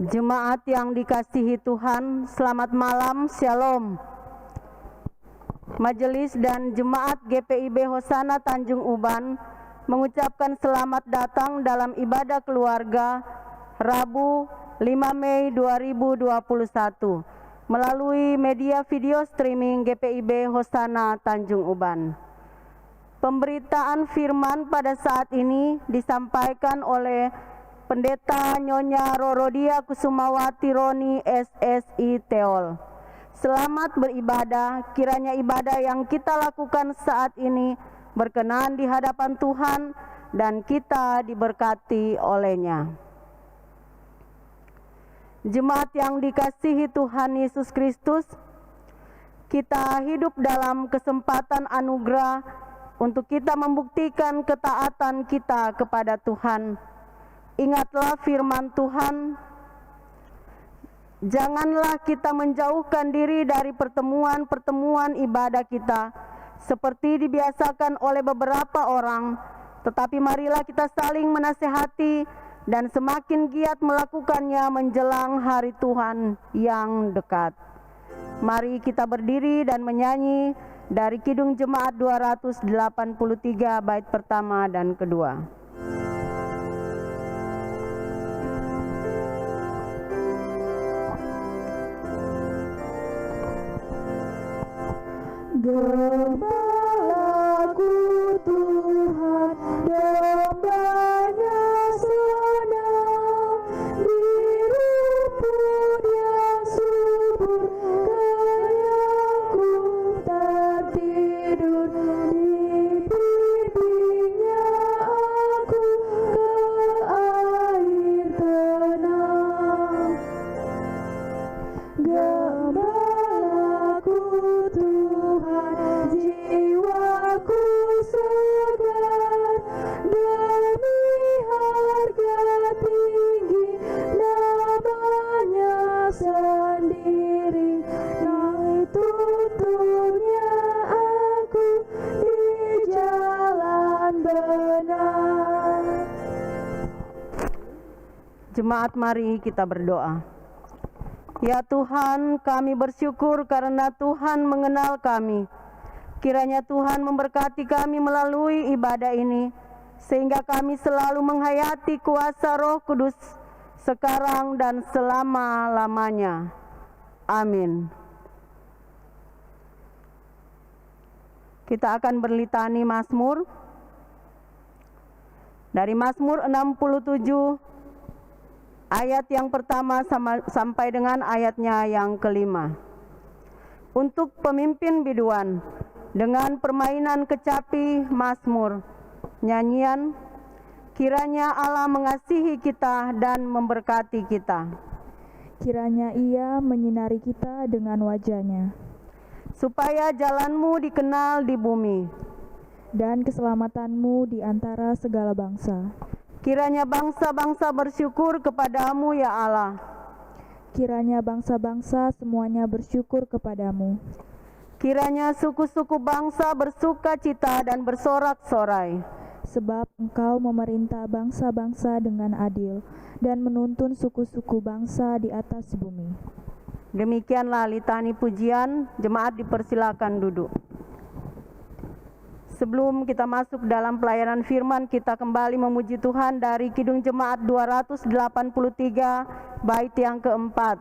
Jemaat yang dikasihi Tuhan, selamat malam, Shalom. Majelis dan Jemaat GPIB Hosana Tanjung Uban mengucapkan selamat datang dalam ibadah keluarga Rabu 5 Mei 2021 melalui media video streaming GPIB Hosana Tanjung Uban. Pemberitaan firman pada saat ini disampaikan oleh Pendeta Nyonya Rorodia Kusumawati Roni SSI Teol. Selamat beribadah, kiranya ibadah yang kita lakukan saat ini berkenan di hadapan Tuhan dan kita diberkati olehnya. Jemaat yang dikasihi Tuhan Yesus Kristus, kita hidup dalam kesempatan anugerah untuk kita membuktikan ketaatan kita kepada Tuhan. Ingatlah firman Tuhan, janganlah kita menjauhkan diri dari pertemuan-pertemuan ibadah kita seperti dibiasakan oleh beberapa orang, tetapi marilah kita saling menasihati dan semakin giat melakukannya menjelang hari Tuhan yang dekat. Mari kita berdiri dan menyanyi dari Kidung Jemaat 283 bait pertama dan kedua. Gembalaku Tuhan, dombanya senang di rumput yang subur, kenyangku tertidur di bimbingnya aku ke air tenang. Gembalaku Tuhan, jiwaku segar demi harga tinggi namanya sendiri. Naik tuntunnya aku di jalan benar. Jemaat, mari kita berdoa. Ya Tuhan, kami bersyukur karena Tuhan mengenal kami. Kiranya Tuhan memberkati kami melalui ibadah ini, sehingga kami selalu menghayati kuasa Roh Kudus sekarang dan selama-lamanya. Amin. Kita akan berlitani Mazmur. Dari Mazmur 67, ayat yang pertama sampai dengan ayatnya yang kelima. Untuk pemimpin biduan, dengan permainan kecapi Mazmur, nyanyian, kiranya Allah mengasihi kita dan memberkati kita. Kiranya Ia menyinari kita dengan wajah-Nya, supaya jalanmu dikenal di bumi, dan keselamatanmu di antara segala bangsa. Kiranya bangsa-bangsa bersyukur kepadamu ya Allah. Kiranya bangsa-bangsa semuanya bersyukur kepadamu. Kiranya suku-suku bangsa bersuka cita dan bersorak-sorai. Sebab Engkau memerintah bangsa-bangsa dengan adil dan menuntun suku-suku bangsa di atas bumi. Demikianlah litani pujian. Jemaat dipersilakan duduk. Sebelum kita masuk dalam pelayanan firman, kita kembali memuji Tuhan dari Kidung Jemaat 283 bait yang keempat.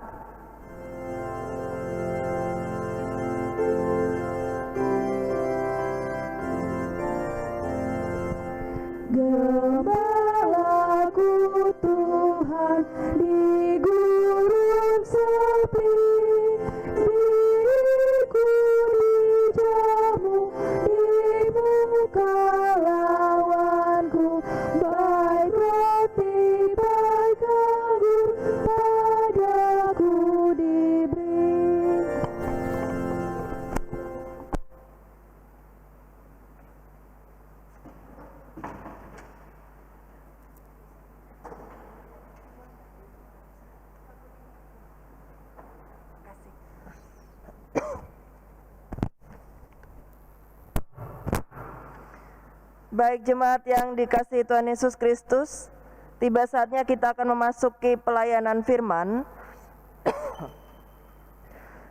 Gembalaku Tuhan di gurun sepi, diriku dijamu di muka lawanku, baik roti baik anggur padaku diberi. Baik jemaat yang dikasihi Tuhan Yesus Kristus, Tiba saatnya kita akan memasuki pelayanan firman.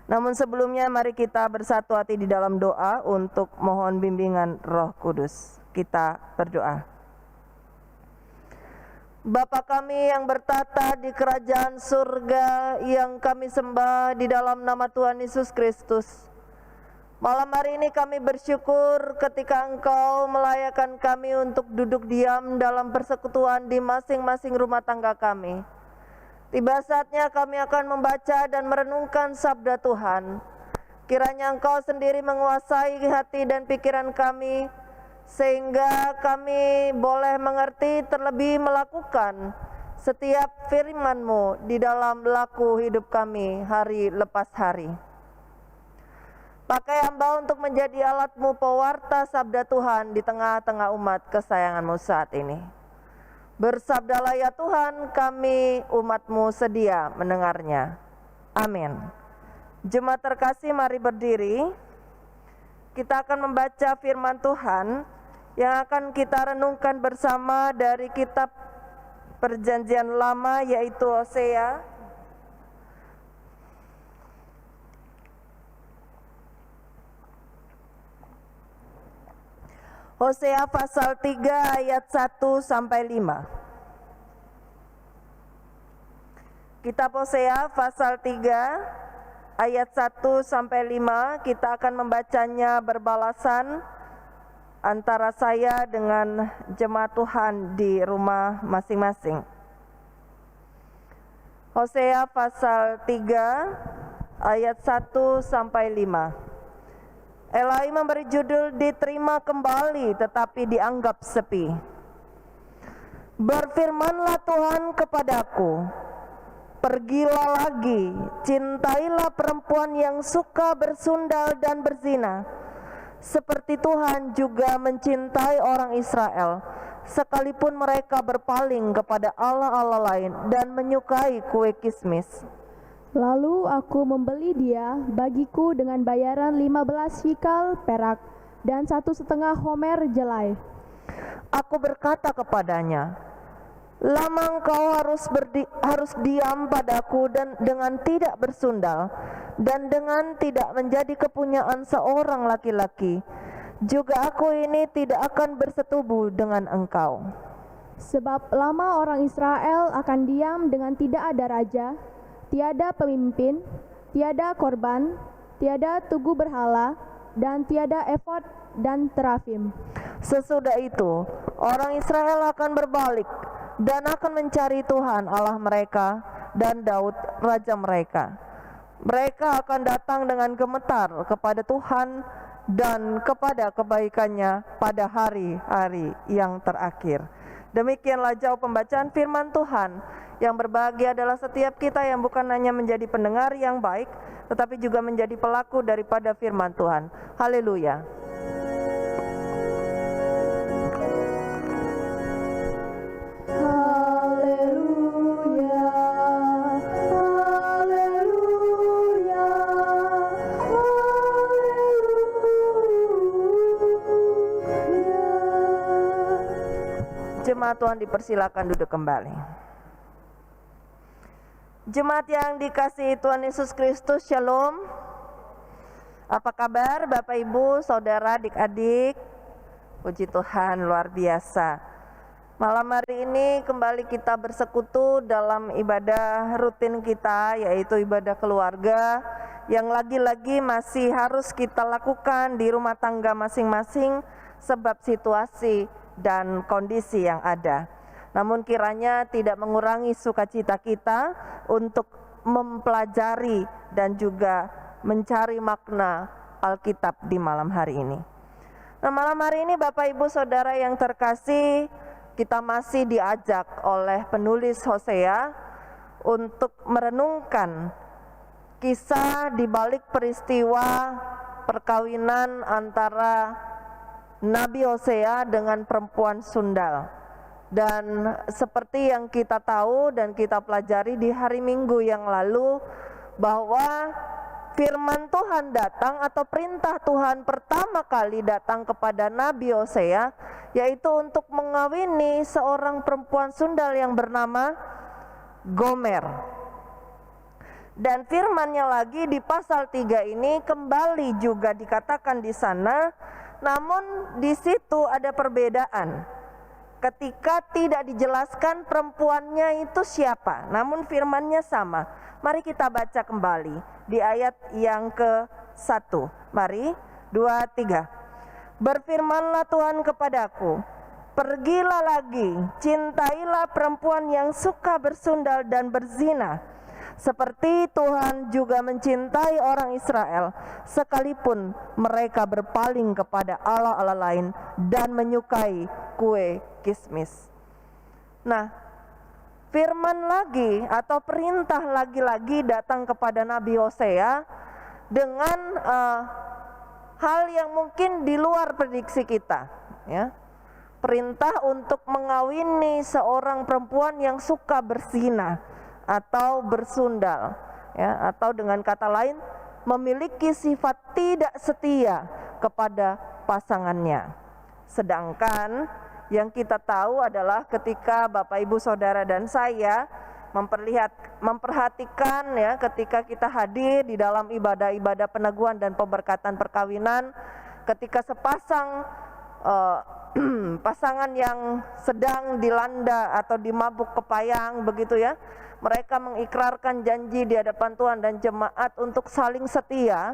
Namun sebelumnya mari kita bersatu hati di dalam doa untuk mohon bimbingan Roh Kudus. Kita berdoa. Bapa kami yang bertata di kerajaan surga, yang kami sembah di dalam nama Tuhan Yesus Kristus. Malam hari ini kami bersyukur ketika Engkau melayakkan kami untuk duduk diam dalam persekutuan di masing-masing rumah tangga kami. Tiba saatnya kami akan membaca dan merenungkan sabda Tuhan. Kiranya Engkau sendiri menguasai hati dan pikiran kami, sehingga kami boleh mengerti terlebih melakukan setiap firman-Mu di dalam laku hidup kami hari lepas hari. Pakai hamba untuk menjadi alat-Mu pewarta sabda Tuhan di tengah-tengah umat kesayangan-Mu saat ini. Bersabdalah ya Tuhan, kami umat-Mu sedia mendengarnya. Amin. Jemaat terkasih, mari berdiri. Kita akan membaca firman Tuhan yang akan kita renungkan bersama dari kitab Perjanjian Lama, yaitu Hosea. Hosea pasal 3 ayat 1 sampai 5. Kitab Hosea pasal 3 ayat 1 sampai 5, kita akan membacanya berbalasan antara saya dengan jemaat Tuhan di rumah masing-masing. Hosea pasal 3 ayat 1 sampai 5. Elai memberi judul diterima kembali tetapi dianggap sepi. Berfirmanlah Tuhan kepadaku, pergilah lagi, cintailah perempuan yang suka bersundal dan berzina, seperti Tuhan juga mencintai orang Israel, sekalipun mereka berpaling kepada allah-allah lain dan menyukai kue kismis. Lalu aku membeli dia bagiku dengan bayaran 15 shikal perak dan 1,5 homer jelai. Aku berkata kepadanya, lama engkau harus diam padaku dan dengan tidak bersundal, dan dengan tidak menjadi kepunyaan seorang laki-laki. Juga aku ini tidak akan bersetubuh dengan engkau. Sebab lama orang Israel akan diam dengan tidak ada raja, tiada pemimpin, tiada korban, tiada tugu berhala, dan tiada efod dan terafim. Sesudah itu, orang Israel akan berbalik dan akan mencari Tuhan Allah mereka dan Daud raja mereka. Mereka akan datang dengan gemetar kepada Tuhan dan kepada kebaikannya pada hari-hari yang terakhir. Demikianlah jauh pembacaan firman Tuhan. Yang berbahagia adalah setiap kita yang bukan hanya menjadi pendengar yang baik, tetapi juga menjadi pelaku daripada firman Tuhan. Haleluya. Haleluya, haleluya, haleluya. Jemaat Tuhan dipersilakan duduk kembali. Jemaat yang dikasihi Tuhan Yesus Kristus, Shalom. Apa kabar Bapak Ibu, Saudara, adik-adik? Puji Tuhan, luar biasa. Malam hari ini kembali kita bersekutu dalam ibadah rutin kita, yaitu ibadah keluarga, yang lagi-lagi masih harus kita lakukan di rumah tangga masing-masing sebab situasi dan kondisi yang ada. Namun kiranya tidak mengurangi sukacita kita untuk mempelajari dan juga mencari makna Alkitab di malam hari ini. Nah, malam hari ini Bapak Ibu Saudara yang terkasih, kita masih diajak oleh penulis Hosea untuk merenungkan kisah di balik peristiwa perkawinan antara Nabi Hosea dengan perempuan sundal. Dan seperti yang kita tahu dan kita pelajari di hari Minggu yang lalu, bahwa firman Tuhan datang atau perintah Tuhan pertama kali datang kepada Nabi Hosea yaitu untuk mengawini seorang perempuan sundal yang bernama Gomer. Dan firman-Nya lagi di pasal 3 ini kembali juga dikatakan di sana, namun di situ ada perbedaan. Ketika tidak dijelaskan perempuannya itu siapa, namun firman-Nya sama. Mari kita baca kembali di ayat yang ke-1. Mari, 2, 3. Berfirmanlah Tuhan kepadaku, pergilah lagi, cintailah perempuan yang suka bersundal dan berzina, seperti Tuhan juga mencintai orang Israel, sekalipun mereka berpaling kepada Allah-Allah lain dan menyukai kue kismis. Nah, firman lagi atau perintah lagi-lagi datang kepada Nabi Hosea dengan hal yang mungkin di luar prediksi kita, ya. Perintah untuk mengawini seorang perempuan yang suka berzina atau bersundal, ya, atau dengan kata lain memiliki sifat tidak setia kepada pasangannya. Sedangkan yang kita tahu adalah ketika Bapak Ibu Saudara dan saya memperhatikan, ya, ketika kita hadir di dalam ibadah-ibadah peneguhan dan pemberkatan perkawinan, ketika sepasang pasangan yang sedang dilanda atau dimabuk kepayang begitu, ya, mereka mengikrarkan janji di hadapan Tuhan dan jemaat untuk saling setia.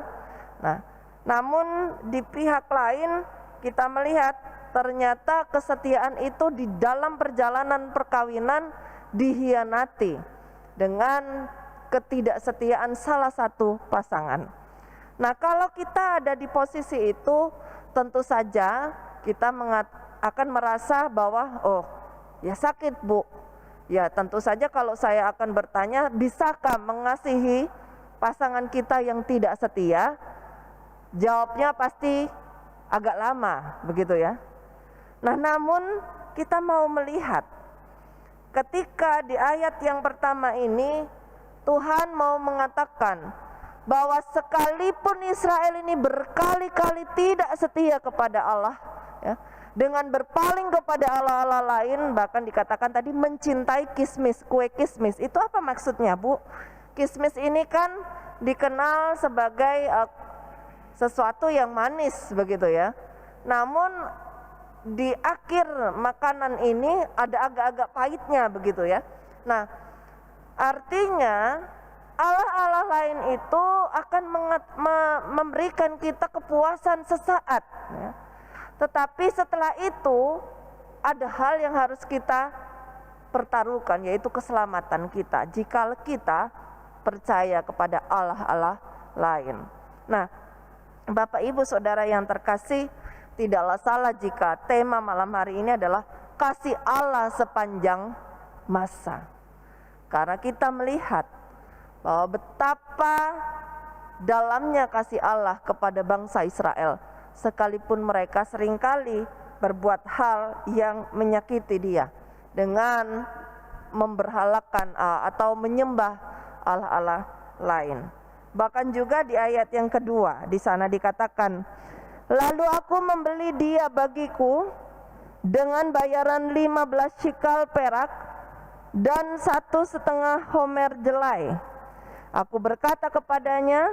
Nah, namun di pihak lain kita melihat ternyata kesetiaan itu di dalam perjalanan perkawinan dihianati dengan ketidaksetiaan salah satu pasangan. Nah, kalau kita ada di posisi itu, tentu saja kita akan merasa bahwa, oh, ya sakit, Bu. Ya, tentu saja kalau saya akan bertanya, bisakah mengasihi pasangan kita yang tidak setia? Jawabnya pasti agak lama, begitu ya. Nah, namun kita mau melihat ketika di ayat yang pertama ini Tuhan mau mengatakan bahwa sekalipun Israel ini berkali-kali tidak setia kepada Allah, ya, dengan berpaling kepada Allah-Allah lain, bahkan dikatakan tadi mencintai kismis, kue kismis. Itu apa maksudnya, Bu? Kismis ini kan dikenal sebagai sesuatu yang manis begitu, ya. Namun di akhir makanan ini ada agak-agak pahitnya begitu, ya. Nah, artinya Allah-Allah lain itu akan memberikan kita kepuasan sesaat, ya. Tetapi setelah itu ada hal yang harus kita pertaruhkan, yaitu keselamatan kita jika kita percaya kepada Allah-Allah lain. Nah, Bapak Ibu Saudara yang terkasih, tidaklah salah jika tema malam hari ini adalah kasih Allah sepanjang masa. Karena kita melihat bahwa betapa dalamnya kasih Allah kepada bangsa Israel, sekalipun mereka seringkali berbuat hal yang menyakiti Dia dengan memberhalakan atau menyembah Allah-Allah lain. Bahkan juga di ayat yang kedua di sana dikatakan, lalu aku membeli dia bagiku dengan bayaran 15 shikal perak dan 1,5 homer jelai. Aku berkata kepadanya,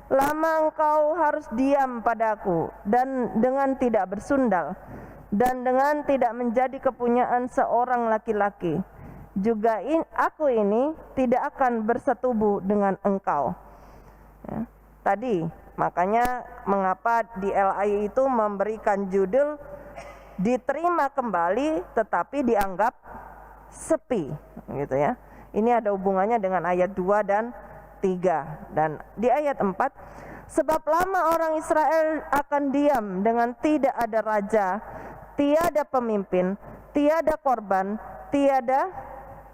lama engkau harus diam padaku dan dengan tidak bersundal dan dengan tidak menjadi kepunyaan seorang laki-laki. Juga aku ini tidak akan bersetubuh dengan engkau. Ya. Tadi makanya mengapa di LI itu memberikan judul diterima kembali tetapi dianggap sepi, gitu ya. Ini ada hubungannya dengan ayat 2 dan 3. Dan di ayat 4, sebab lama orang Israel akan diam dengan tidak ada raja, tiada pemimpin, tiada korban, tiada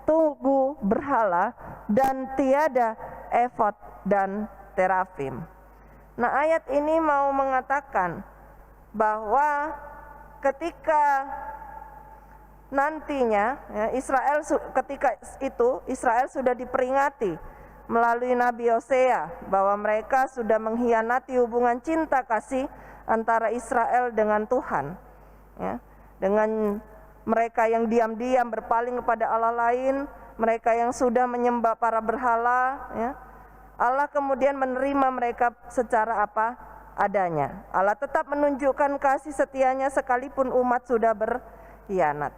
tugu berhala, dan tiada efod dan terafim. Nah, ayat ini mau mengatakan bahwa ketika nantinya, ya, ketika itu Israel sudah diperingati melalui Nabi Hosea bahwa mereka sudah mengkhianati hubungan cinta kasih antara Israel dengan Tuhan, ya. dengan mereka yang diam-diam berpaling kepada Allah lain, mereka yang sudah menyembah para berhala, ya. Allah kemudian menerima mereka secara apa adanya. Allah tetap menunjukkan kasih setianya sekalipun umat sudah berkhianat.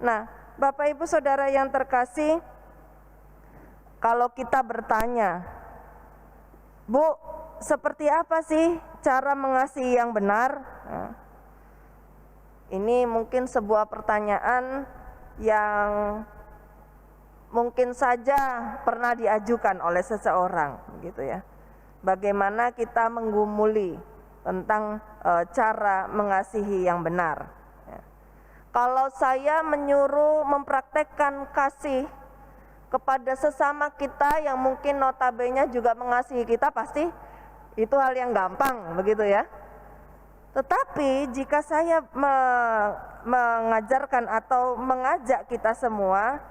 Nah, Bapak Ibu Saudara yang terkasih, kalau kita bertanya, Bu, seperti apa sih cara mengasihi yang benar? Nah, ini mungkin sebuah pertanyaan yang mungkin saja pernah diajukan oleh seseorang, gitu ya. Bagaimana kita menggumuli tentang cara mengasihi yang benar. Ya. Kalau saya menyuruh mempraktekkan kasih kepada sesama kita yang mungkin notabene juga mengasihi kita, pasti itu hal yang gampang, begitu ya. Tetapi jika saya mengajarkan atau mengajak kita semua,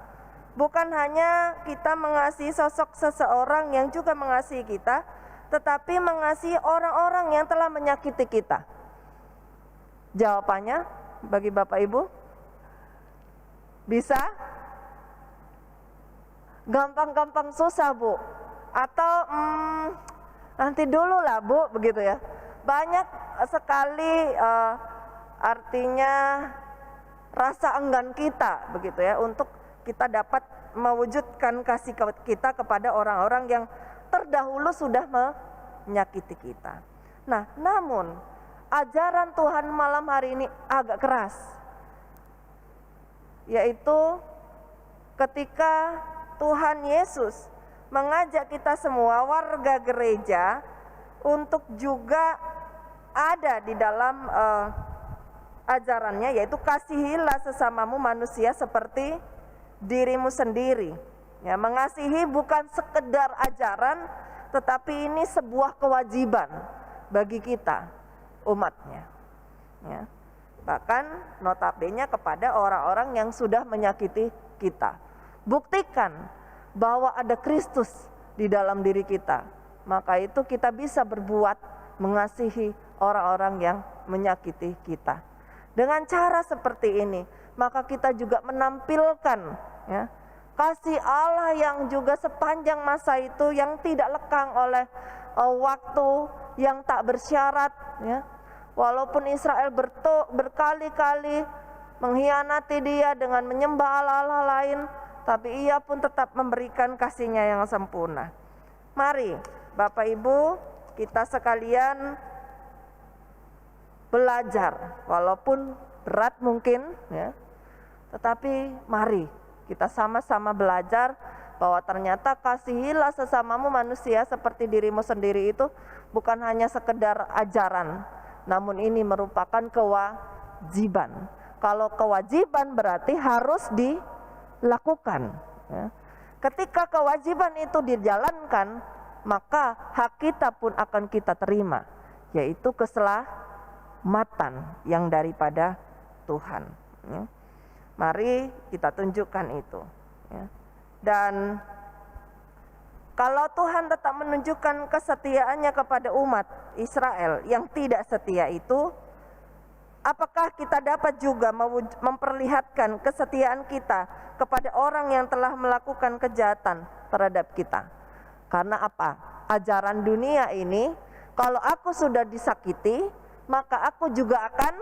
bukan hanya kita mengasihi sosok seseorang yang juga mengasihi kita, tetapi mengasihi orang-orang yang telah menyakiti kita. Jawabannya bagi Bapak Ibu, bisa? Gampang-gampang susah, Bu? Atau nanti dulu lah, Bu, begitu ya. Banyak sekali artinya rasa enggan kita, begitu ya, untuk kita dapat mewujudkan kasih kita kepada orang-orang yang terdahulu sudah menyakiti kita. Nah, namun ajaran Tuhan malam hari ini agak keras, yaitu ketika Tuhan Yesus mengajak kita semua warga gereja untuk juga ada di dalam ajarannya, yaitu kasihilah sesamamu manusia seperti dirimu sendiri. Ya, mengasihi bukan sekedar ajaran, tetapi ini sebuah kewajiban bagi kita, umatnya. Ya. Bahkan notabene kepada orang-orang yang sudah menyakiti kita. Buktikan bahwa ada Kristus di dalam diri kita, maka itu kita bisa berbuat mengasihi orang-orang yang menyakiti kita. Dengan cara seperti ini, maka kita juga menampilkan, ya, kasih Allah yang juga sepanjang masa itu yang tidak lekang oleh waktu, yang tak bersyarat, ya. Walaupun Israel berkali-kali mengkhianati Dia dengan menyembah Allah-Allah lain, tapi Ia pun tetap memberikan kasih-Nya yang sempurna. Mari Bapak Ibu, kita sekalian belajar, walaupun berat mungkin, ya, tetapi mari kita sama-sama belajar bahwa ternyata kasihilah sesamamu manusia seperti dirimu sendiri itu bukan hanya sekedar ajaran, namun ini merupakan kewajiban. Kalau kewajiban berarti harus dilakukan, ya. Ketika kewajiban itu dijalankan, maka hak kita pun akan kita terima, yaitu keselamatan yang daripada Tuhan, ya. Mari kita tunjukkan itu, ya. Dan kalau Tuhan tetap menunjukkan kesetiaannya kepada umat Israel yang tidak setia itu, apakah kita dapat juga memperlihatkan kesetiaan kita kepada orang yang telah melakukan kejahatan terhadap kita? Karena apa? Ajaran dunia ini, kalau aku sudah disakiti, maka aku juga akan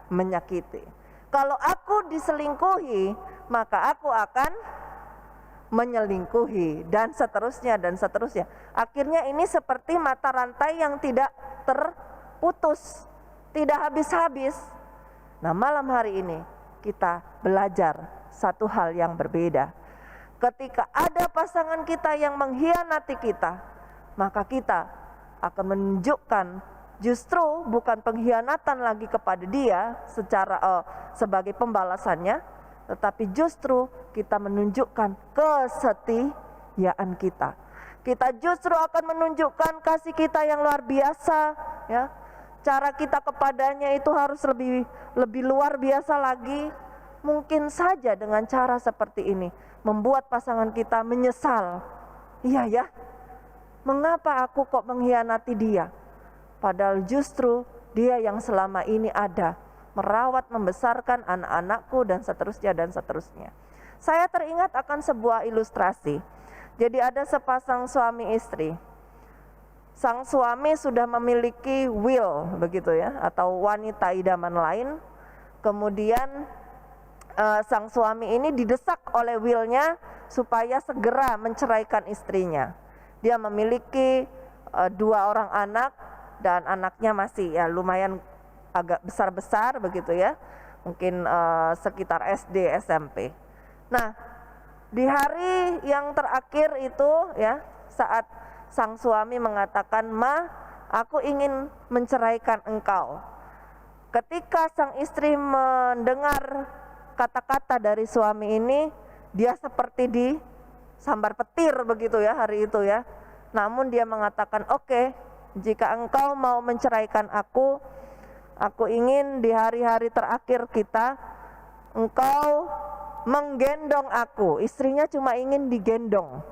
menyakiti. Kalau aku diselingkuhi, maka aku akan menyelingkuhi, dan seterusnya dan seterusnya. Akhirnya ini seperti mata rantai yang tidak terputus, tidak habis-habis. Nah, malam hari ini kita belajar satu hal yang berbeda. Ketika ada pasangan kita yang mengkhianati kita, maka kita akan menunjukkan justru bukan pengkhianatan lagi kepada dia secara sebagai pembalasannya, tetapi justru kita menunjukkan kesetiaan kita. Kita justru akan menunjukkan kasih kita yang luar biasa, ya. Cara kita kepadanya itu harus lebih luar biasa lagi. Mungkin saja dengan cara seperti ini membuat pasangan kita menyesal. Iya ya, mengapa aku kok mengkhianati dia? Padahal justru dia yang selama ini ada merawat, membesarkan anak-anakku, dan seterusnya dan seterusnya. Saya teringat akan sebuah ilustrasi. Jadi ada sepasang suami istri. Sang suami sudah memiliki will, begitu ya, atau wanita idaman lain. Kemudian sang suami ini didesak oleh willnya supaya segera menceraikan istrinya. Dia memiliki 2 orang anak, dan anaknya masih ya lumayan agak besar-besar begitu ya, mungkin sekitar SD, SMP. Nah, di hari yang terakhir itu ya, saat sang suami mengatakan, "Ma, aku ingin menceraikan engkau." Ketika sang istri mendengar kata-kata dari suami ini, dia seperti disambar petir begitu ya hari itu ya. Namun dia mengatakan, "Oke, jika engkau mau menceraikan aku ingin di hari-hari terakhir kita, engkau menggendong aku." Istrinya cuma ingin digendong,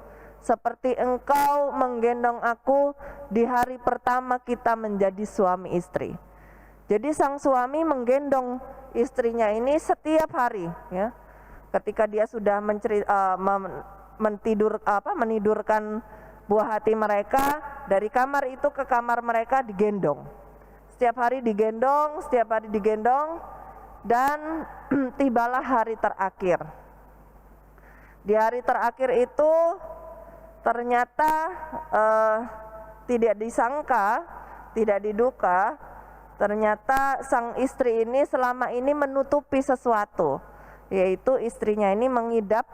seperti engkau menggendong aku di hari pertama kita menjadi suami istri. Jadi sang suami menggendong istrinya ini setiap hari ya. Ketika dia sudah menidurkan buah hati mereka, dari kamar itu ke kamar mereka digendong. Setiap hari digendong, dan tibalah hari terakhir. Di hari terakhir itu ternyata tidak disangka, tidak diduga, ternyata sang istri ini selama ini menutupi sesuatu, yaitu istrinya ini mengidap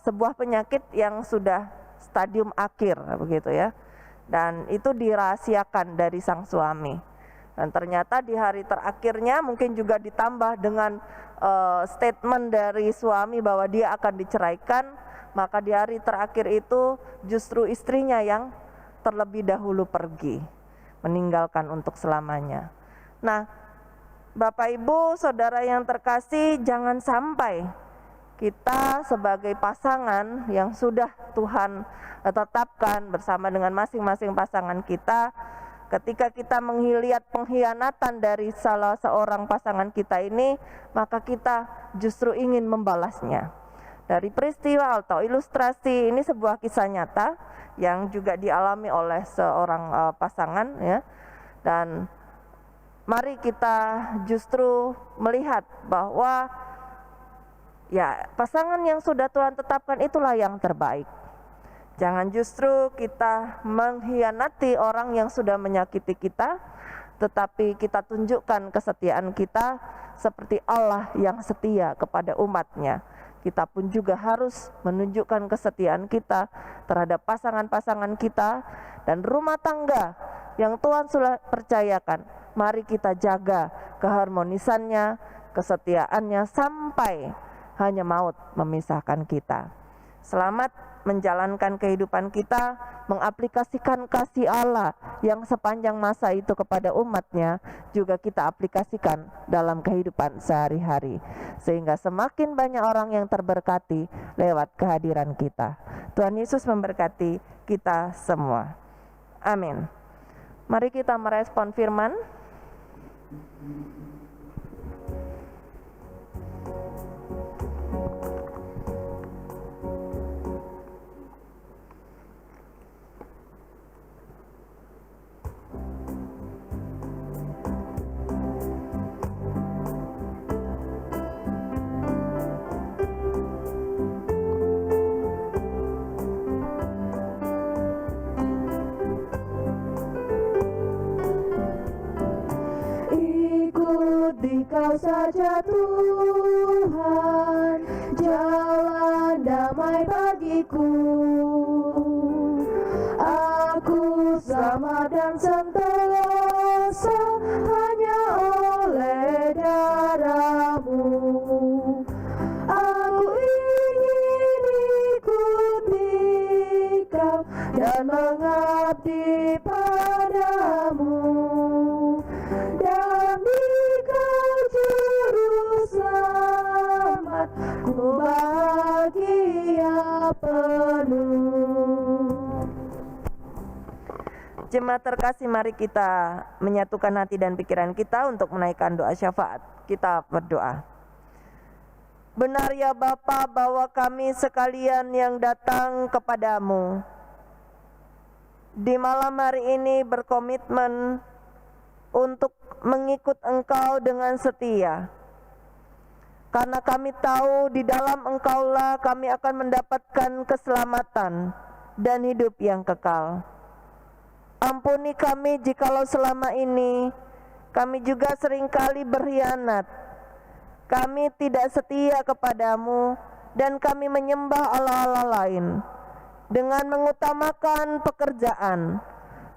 sebuah penyakit yang sudah stadium akhir begitu ya, dan itu dirahasiakan dari sang suami. Dan ternyata di hari terakhirnya mungkin juga ditambah dengan statement dari suami bahwa dia akan diceraikan, maka di hari terakhir itu justru istrinya yang terlebih dahulu pergi, meninggalkan untuk selamanya. Nah, Bapak Ibu, Saudara yang terkasih, jangan sampai kita sebagai pasangan yang sudah Tuhan tetapkan bersama dengan masing-masing pasangan kita, ketika kita melihat pengkhianatan dari salah seorang pasangan kita ini, maka kita justru ingin membalasnya. Dari peristiwa atau ilustrasi ini sebuah kisah nyata yang juga dialami oleh seorang pasangan ya. Dan mari kita justru melihat bahwa ya, pasangan yang sudah Tuhan tetapkan itulah yang terbaik. Jangan justru kita mengkhianati orang yang sudah menyakiti kita, tetapi kita tunjukkan kesetiaan kita seperti Allah yang setia kepada umatnya. Kita pun juga harus menunjukkan kesetiaan kita terhadap pasangan-pasangan kita dan rumah tangga yang Tuhan sudah percayakan. Mari kita jaga keharmonisannya, kesetiaannya sampai hanya maut memisahkan kita. Selamat menjalankan kehidupan kita, mengaplikasikan kasih Allah yang sepanjang masa itu kepada umatnya, juga kita aplikasikan dalam kehidupan sehari-hari, sehingga semakin banyak orang yang terberkati lewat kehadiran kita. Tuhan Yesus memberkati kita semua. Amin. Mari kita merespon firman. Kau saja Tuhan, jalan damai bagiku. Aku selamat dan sentosa hanya oleh darah-Mu. Aku ingin ikuti Kau dan mengabdi padamu. Demi Kau Juru Selamat, ku bahagia penuh. Jemaat terkasih, mari kita menyatukan hati dan pikiran kita untuk menaikkan doa syafaat. Kita berdoa. Benar ya Bapa, bahwa kami sekalian yang datang kepadamu di malam hari ini berkomitmen untuk mengikut Engkau dengan setia. Karena kami tahu di dalam Engkaulah kami akan mendapatkan keselamatan dan hidup yang kekal. Ampuni kami jikalau selama ini kami juga seringkali berkhianat. Kami tidak setia kepadamu dan kami menyembah Allah-Allah lain dengan mengutamakan pekerjaan,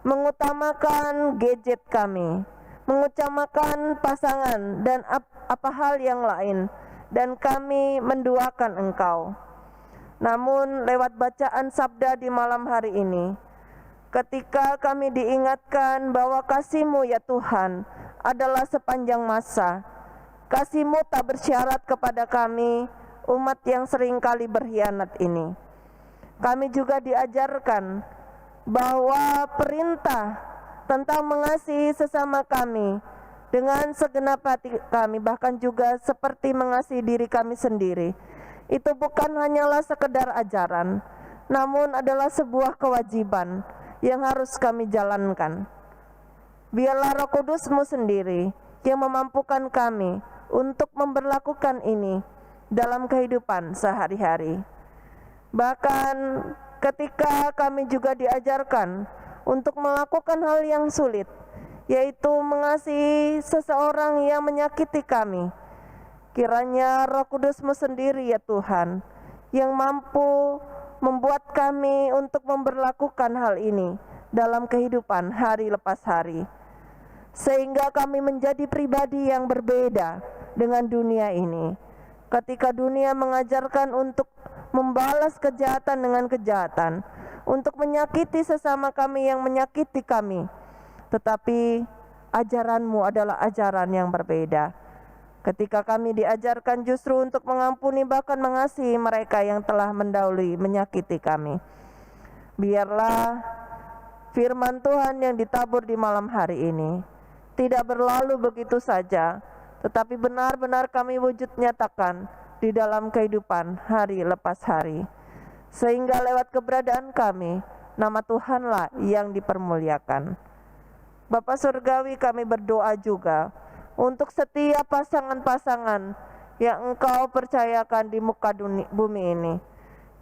mengutamakan gadget kami, mengutamakan pasangan dan apa hal yang lain, dan kami menduakan Engkau. Namun lewat bacaan sabda di malam hari ini, ketika kami diingatkan bahwa kasih-Mu ya Tuhan adalah sepanjang masa, kasih-Mu tak bersyarat kepada kami, umat yang seringkali berkhianat ini. Kami juga diajarkan bahwa perintah tentang mengasihi sesama kami dengan segenap hati kami, bahkan juga seperti mengasihi diri kami sendiri, itu bukan hanyalah sekedar ajaran, namun adalah sebuah kewajiban yang harus kami jalankan. Biarlah Roh Kudus-Mu sendiri yang memampukan kami untuk memberlakukan ini dalam kehidupan sehari-hari. Bahkan ketika kami juga diajarkan untuk melakukan hal yang sulit, yaitu mengasihi seseorang yang menyakiti kami, kiranya Roh Kudus-Mu sendiri ya Tuhan yang mampu membuat kami untuk memberlakukan hal ini dalam kehidupan hari lepas hari, sehingga kami menjadi pribadi yang berbeda dengan dunia ini. Ketika dunia mengajarkan untuk membalas kejahatan dengan kejahatan, untuk menyakiti sesama kami yang menyakiti kami, tetapi ajaran-Mu adalah ajaran yang berbeda. Ketika kami diajarkan justru untuk mengampuni bahkan mengasihi mereka yang telah mendahului menyakiti kami. Biarlah firman Tuhan yang ditabur di malam hari ini tidak berlalu begitu saja, tetapi benar-benar kami wujud nyatakan di dalam kehidupan hari lepas hari. Sehingga lewat keberadaan kami, nama Tuhanlah yang dipermuliakan. Bapa Surgawi, kami berdoa juga untuk setiap pasangan-pasangan yang Engkau percayakan di muka bumi ini.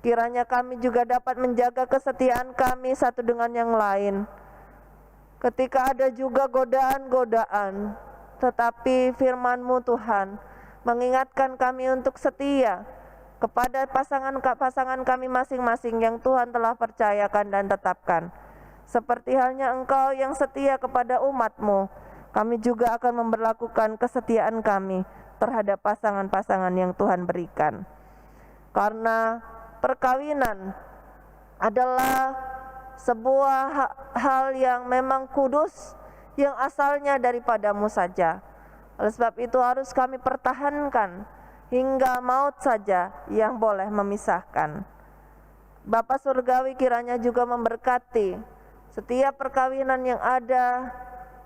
Kiranya kami juga dapat menjaga kesetiaan kami satu dengan yang lain. Ketika ada juga godaan-godaan, tetapi firman-Mu Tuhan mengingatkan kami untuk setia kepada pasangan kami masing-masing yang Tuhan telah percayakan dan tetapkan. Seperti halnya Engkau yang setia kepada umat-Mu, kami juga akan memberlakukan kesetiaan kami terhadap pasangan-pasangan yang Tuhan berikan. Karena perkawinan adalah sebuah hal yang memang kudus, yang asalnya daripada-Mu saja. Oleh sebab itu harus kami pertahankan hingga maut saja yang boleh memisahkan. Bapa Surgawi, kiranya juga memberkati setiap perkawinan yang ada,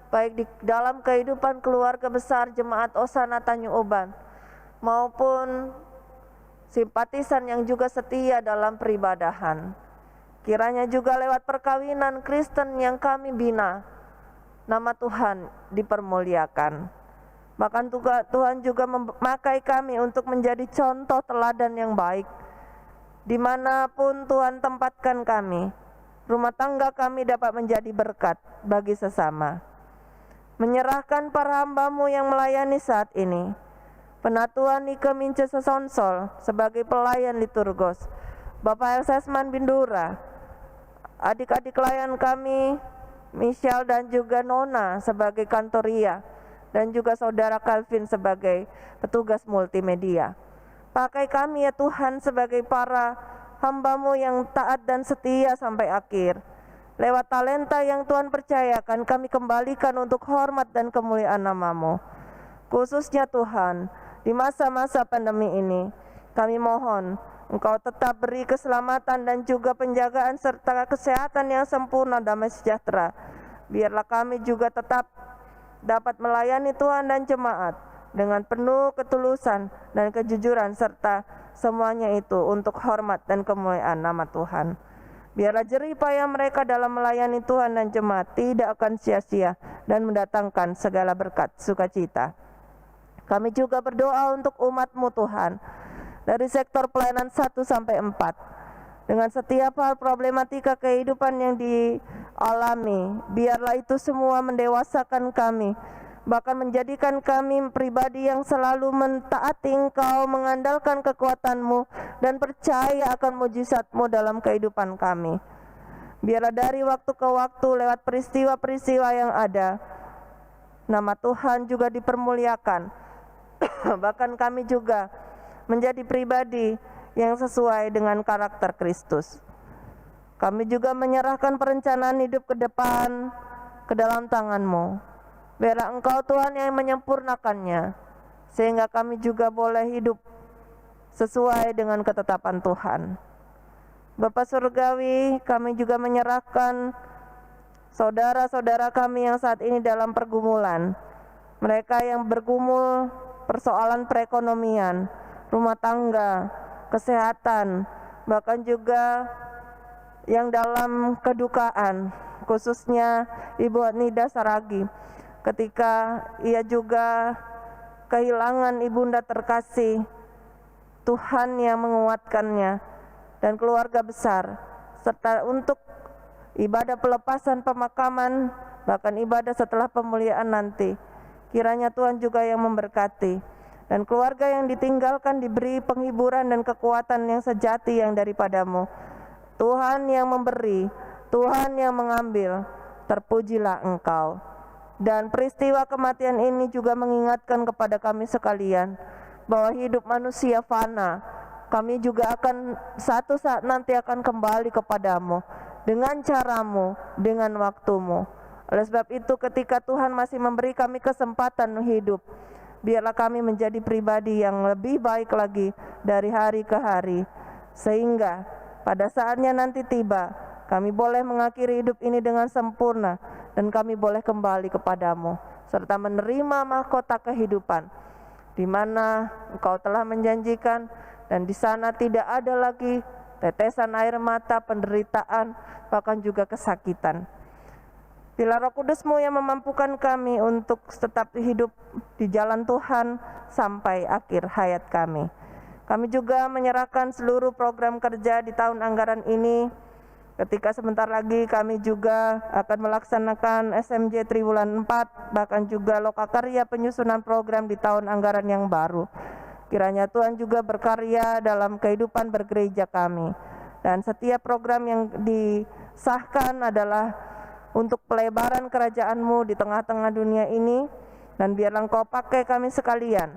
baik di dalam kehidupan keluarga besar Jemaat Osana Tanjung Uban maupun simpatisan yang juga setia dalam peribadahan. Kiranya juga lewat perkawinan Kristen yang kami bina, nama Tuhan dipermuliakan. Bahkan Tuhan juga memakai kami untuk menjadi contoh teladan yang baik. Dimanapun Tuhan tempatkan kami, rumah tangga kami dapat menjadi berkat bagi sesama. Menyerahkan para hamba-Mu yang melayani saat ini, Penatuan Nike Mince Sesonsol sebagai pelayan liturgos, Bapak Elsesman Bindura, adik-adik klien kami Michelle dan juga Nona sebagai kantoria, dan juga saudara Calvin sebagai petugas multimedia. Pakai kami ya Tuhan sebagai para hamba-Mu yang taat dan setia sampai akhir. Lewat talenta yang Tuhan percayakan, kami kembalikan untuk hormat dan kemuliaan nama-Mu. Khususnya Tuhan, di masa-masa pandemi ini, kami mohon Engkau tetap beri keselamatan dan juga penjagaan serta kesehatan yang sempurna, damai sejahtera Biarlah kami juga tetap dapat melayani Tuhan dan jemaat dengan penuh ketulusan dan kejujuran, serta semuanya itu untuk hormat dan kemuliaan nama Tuhan. Biarlah jerih payah mereka dalam melayani Tuhan dan jemaat tidak akan sia-sia dan mendatangkan segala berkat sukacita. Kami juga berdoa untuk umat-Mu Tuhan, dari sektor pelayanan 1 sampai 4. Dengan setiap hal problematika kehidupan yang dialami, biarlah itu semua mendewasakan kami, bahkan menjadikan kami pribadi yang selalu mentaati Engkau, mengandalkan kekuatan-Mu, dan percaya akan mujizat-Mu dalam kehidupan kami. Biarlah dari waktu ke waktu lewat peristiwa-peristiwa yang ada, nama Tuhan juga dipermuliakan. Bahkan kami juga menjadi pribadi yang sesuai dengan karakter Kristus. Kami juga menyerahkan perencanaan hidup ke depan ke dalam tangan-Mu. Biarlah Engkau Tuhan yang menyempurnakannya, sehingga kami juga boleh hidup sesuai dengan ketetapan Tuhan. Bapa Surgawi, kami juga menyerahkan saudara-saudara kami yang saat ini dalam pergumulan. Mereka yang bergumul persoalan perekonomian, rumah tangga, kesehatan, bahkan juga yang dalam kedukaan, khususnya Ibu Nida Saragi, ketika ia juga kehilangan ibunda terkasih. Tuhan yang menguatkannya dan keluarga besar, serta untuk ibadah pelepasan pemakaman, bahkan ibadah setelah pemuliaan nanti. Kiranya Tuhan juga yang memberkati, dan keluarga yang ditinggalkan diberi penghiburan dan kekuatan yang sejati yang daripada-Mu. Tuhan yang memberi, Tuhan yang mengambil, terpujilah Engkau. Dan peristiwa kematian ini juga mengingatkan kepada kami sekalian, bahwa hidup manusia fana. Kami juga akan satu saat nanti akan kembali kepadamu, dengan caramu, dengan waktumu. Oleh sebab itu, ketika Tuhan masih memberi kami kesempatan hidup, biarlah kami menjadi pribadi yang lebih baik lagi dari hari ke hari, sehingga pada saatnya nanti tiba, kami boleh mengakhiri hidup ini dengan sempurna, dan kami boleh kembali kepadamu, serta menerima mahkota kehidupan, di mana Engkau telah menjanjikan, dan di sana tidak ada lagi tetesan air mata, penderitaan, bahkan juga kesakitan. Bila Roh Kudus-Mu yang memampukan kami untuk tetap hidup di jalan Tuhan sampai akhir hayat kami. Kami juga menyerahkan seluruh program kerja di tahun anggaran ini, ketika sebentar lagi kami juga akan melaksanakan SMJ Triwulan 4, bahkan juga lokakarya penyusunan program di tahun anggaran yang baru. Kiranya Tuhan juga berkarya dalam kehidupan bergereja kami, dan setiap program yang disahkan adalah untuk pelebaran kerajaan-Mu di tengah-tengah dunia ini. Dan biarlah Engkau pakai kami sekalian,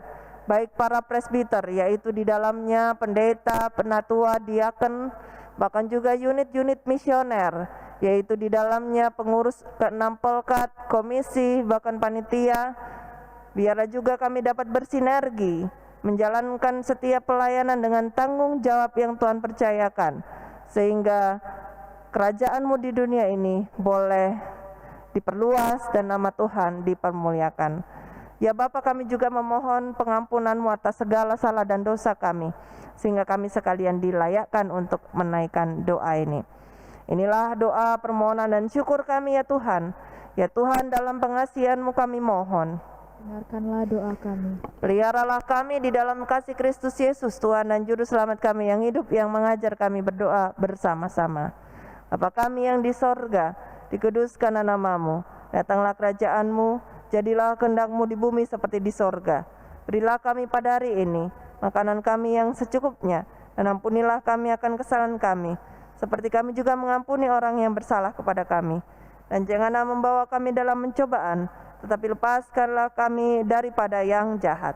baik para presbiter, yaitu di dalamnya pendeta, penatua, diaken, bahkan juga unit-unit misioner, yaitu di dalamnya pengurus ke-6 Pelkat, komisi, bahkan panitia. Biarlah juga kami dapat bersinergi, menjalankan setiap pelayanan dengan tanggung jawab yang Tuhan percayakan, sehingga kerajaan-Mu di dunia ini boleh diperluas dan nama Tuhan dipermuliakan. Ya Bapa, kami juga memohon pengampunan-Mu atas segala salah dan dosa kami, sehingga kami sekalian dilayakkan untuk menaikkan doa ini. Inilah doa permohonan dan syukur kami ya Tuhan. Ya Tuhan, dalam pengasihan-Mu kami mohon, Dengarkanlah doa kami. peliharalah kami di dalam kasih Kristus Yesus, Tuhan dan Juru Selamat kami yang hidup, yang mengajar kami berdoa bersama-sama. Bapa kami yang di sorga, dikuduskanlah nama-Mu, datanglah kerajaan-Mu, jadilah kehendak-Mu di bumi seperti di sorga. Berilah kami pada hari ini makanan kami yang secukupnya, dan ampunilah kami akan kesalahan kami, seperti kami juga mengampuni orang yang bersalah kepada kami. Dan janganlah membawa kami dalam pencobaan, tetapi lepaskanlah kami daripada yang jahat.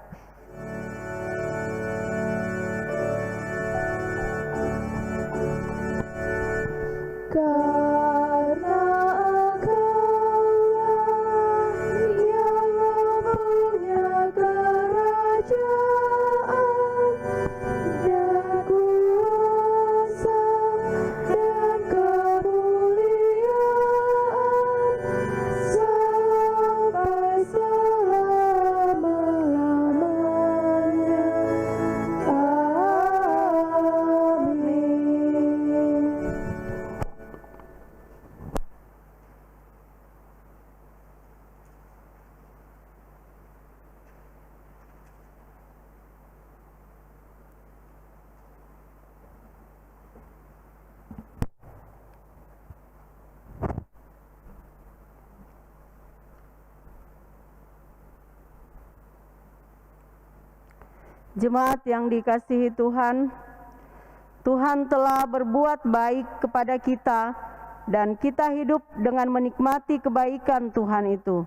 Karena Engkau-lah yang mempunyai kerajaan dan kuasa dan kemuliaan Jemaat yang dikasihi Tuhan, Tuhan telah berbuat baik kepada kita dan kita hidup dengan menikmati kebaikan Tuhan itu.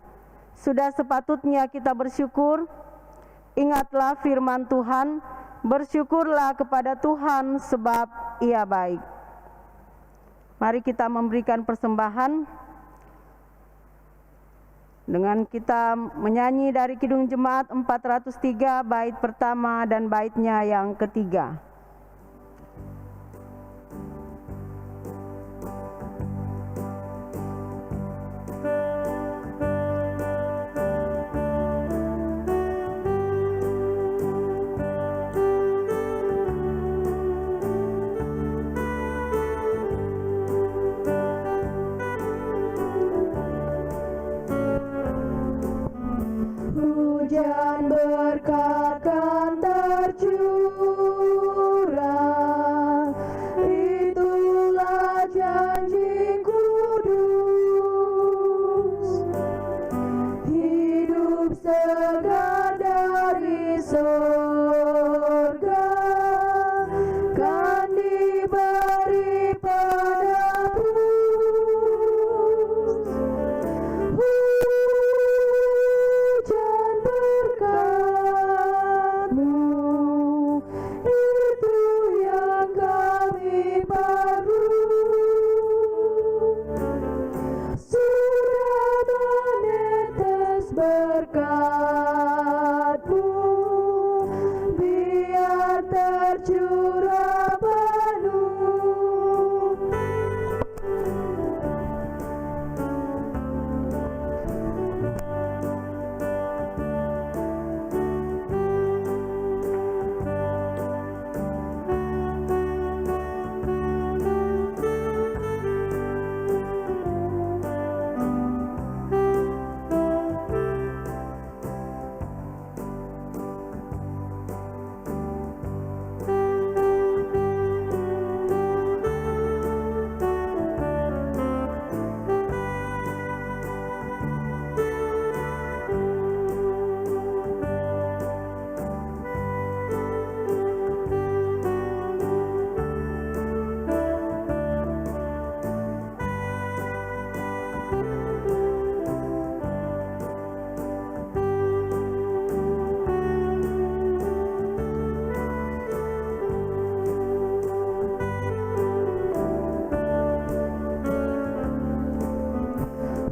Sudah sepatutnya kita bersyukur. Ingatlah firman Tuhan, bersyukurlah kepada Tuhan sebab Ia baik. Mari kita memberikan persembahan dengan kita menyanyi dari Kidung Jemaat 403 bait pertama dan baitnya yang ketiga. Hujan berkat kan tercurah, itulah janji kudus. Hidup segar dari sorga kan diberi padamu. Berkat-Mu biar tercurah penuh.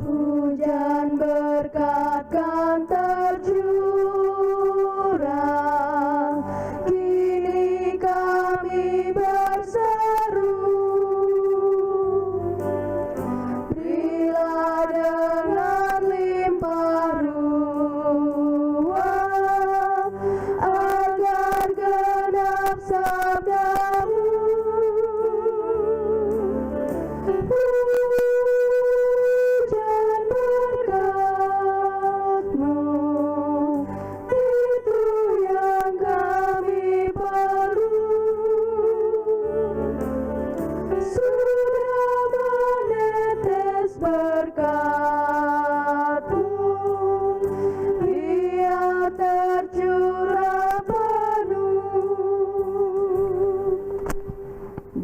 Hujan berkat kan tercurah, kini kami berseru, berilah dengan limpah ruah, agar genap sabda-Mu. Berkat-Mu biar tercurah penuh.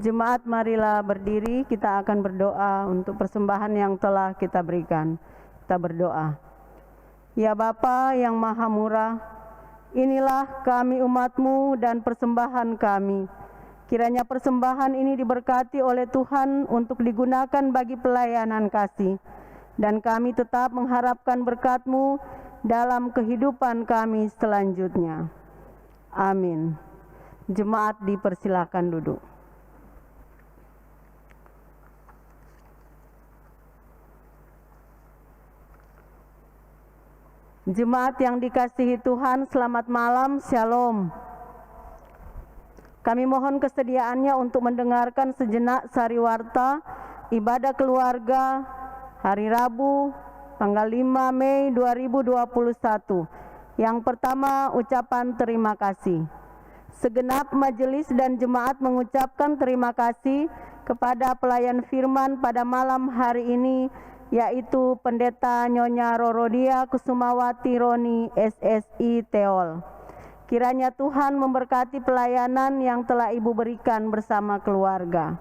Jemaat, marilah berdiri, kita akan berdoa untuk persembahan yang telah kita berikan. Kita berdoa. Ya Bapa yang Maha Murah, inilah kami umat-Mu dan persembahan kami. Kiranya persembahan ini diberkati oleh Tuhan untuk digunakan bagi pelayanan kasih. Dan kami tetap mengharapkan berkat-Mu dalam kehidupan kami selanjutnya. Amin. Jemaat dipersilakan duduk. Jemaat yang dikasihi Tuhan, selamat malam, Shalom. Kami mohon kesediaannya untuk mendengarkan sejenak sariwarta ibadah keluarga hari Rabu tanggal 5 Mei 2021. Yang pertama, ucapan terima kasih. Segenap majelis dan jemaat mengucapkan terima kasih kepada pelayan firman pada malam hari ini, yaitu Pendeta Nyonya Rorodia Kusumawati Roni SSI Teol. Kiranya Tuhan memberkati pelayanan yang telah Ibu berikan bersama keluarga.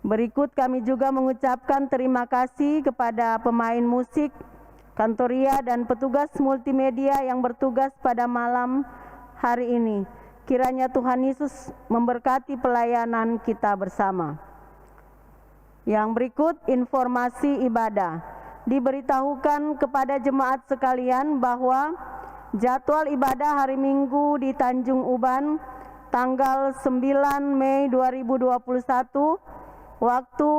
Berikut kami juga mengucapkan terima kasih kepada pemain musik, kantoria, dan petugas multimedia yang bertugas pada malam hari ini. Kiranya Tuhan Yesus memberkati pelayanan kita bersama. Yang berikut informasi ibadah. Diberitahukan kepada jemaat sekalian bahwa jadwal ibadah hari Minggu di Tanjung Uban tanggal 9 Mei 2021 waktu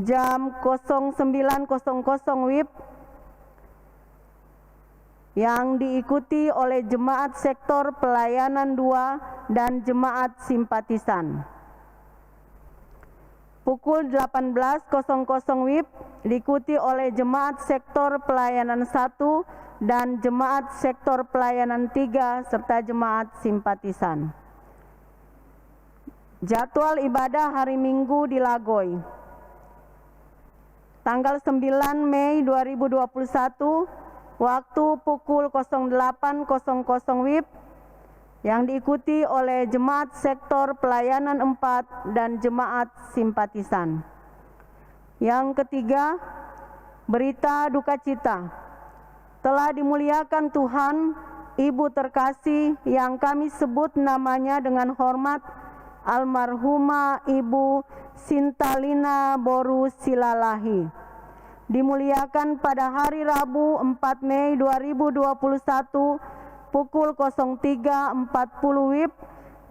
jam 09.00 WIB yang diikuti oleh jemaat sektor pelayanan 2 dan jemaat simpatisan. Pukul 18.00 WIB diikuti oleh jemaat sektor pelayanan 1 dan jemaat sektor pelayanan 3 serta jemaat simpatisan. Jadwal ibadah hari Minggu di Lagoy. Tanggal 9 Mei 2021 waktu pukul 08.00 WIB yang diikuti oleh jemaat sektor pelayanan 4 dan jemaat simpatisan. Yang ketiga, berita duka cita. Telah dimuliakan Tuhan Ibu terkasih yang kami sebut namanya dengan hormat, almarhumah Ibu Sintalina Boru Silalahi. Dimuliakan pada hari Rabu 4 Mei 2021 pukul 03.40 WIB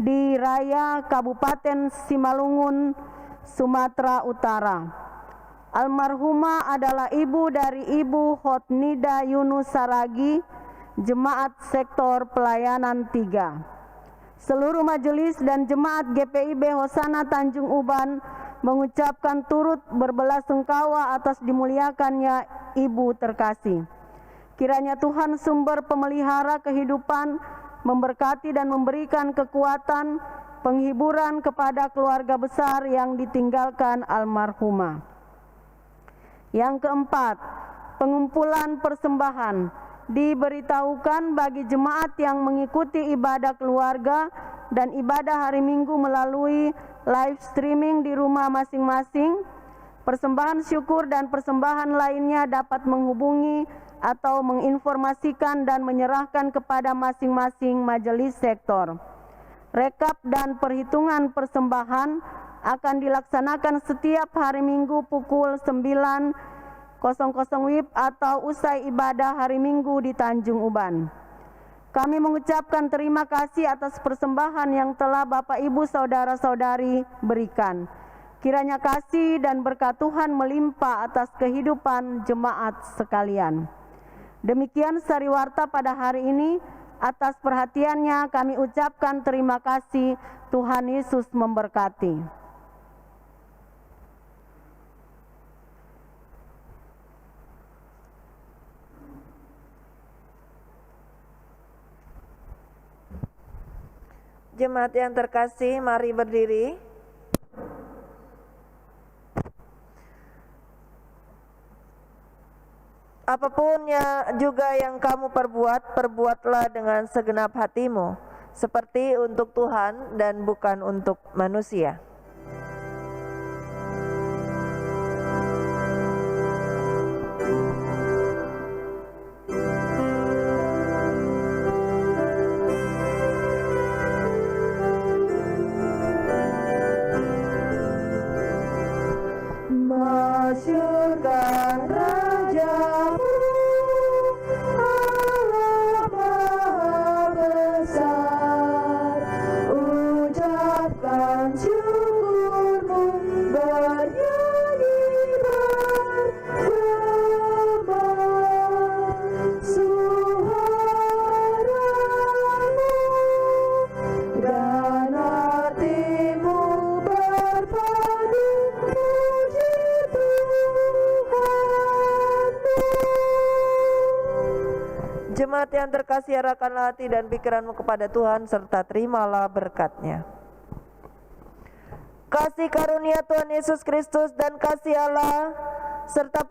di Raya Kabupaten Simalungun, Sumatera Utara. Almarhumah adalah ibu dari Ibu Hotnida Yunus Saragi, Jemaat Sektor Pelayanan 3. Seluruh majelis dan jemaat GPIB Hosana Tanjung Uban mengucapkan turut berbelasungkawa atas dimuliakannya Ibu terkasih. Kiranya Tuhan sumber pemelihara kehidupan memberkati dan memberikan kekuatan, penghiburan kepada keluarga besar yang ditinggalkan almarhumah. Yang keempat, pengumpulan persembahan. Diberitahukan bagi jemaat yang mengikuti ibadah keluarga dan ibadah hari Minggu melalui live streaming di rumah masing-masing, persembahan syukur dan persembahan lainnya dapat menghubungi atau menginformasikan dan menyerahkan kepada masing-masing majelis sektor. Rekap dan perhitungan persembahan akan dilaksanakan setiap hari Minggu pukul 9.00 WIB atau usai ibadah hari Minggu di Tanjung Uban. Kami mengucapkan terima kasih atas persembahan yang telah Bapak Ibu saudara-saudari berikan. Kiranya kasih dan berkat Tuhan melimpah atas kehidupan jemaat sekalian. Demikian sariwarta pada hari ini. Atas perhatiannya kami ucapkan terima kasih. Tuhan Yesus memberkati. Jemaat yang terkasih, mari berdiri. Apapun juga yang kamu perbuat, perbuatlah dengan segenap hatimu, seperti untuk Tuhan dan bukan untuk manusia. Masyurkan Rajamu, Allah Maha Besar. Ucapkan syukurmu, bernyanyi bergema. Suaramu dan artimu berpadu, puji Jemaat yang terkasih, arahkanlah hati dan pikiranmu kepada Tuhan serta terimalah berkat-Nya. Kasih karunia Tuhan Yesus Kristus dan kasih Allah serta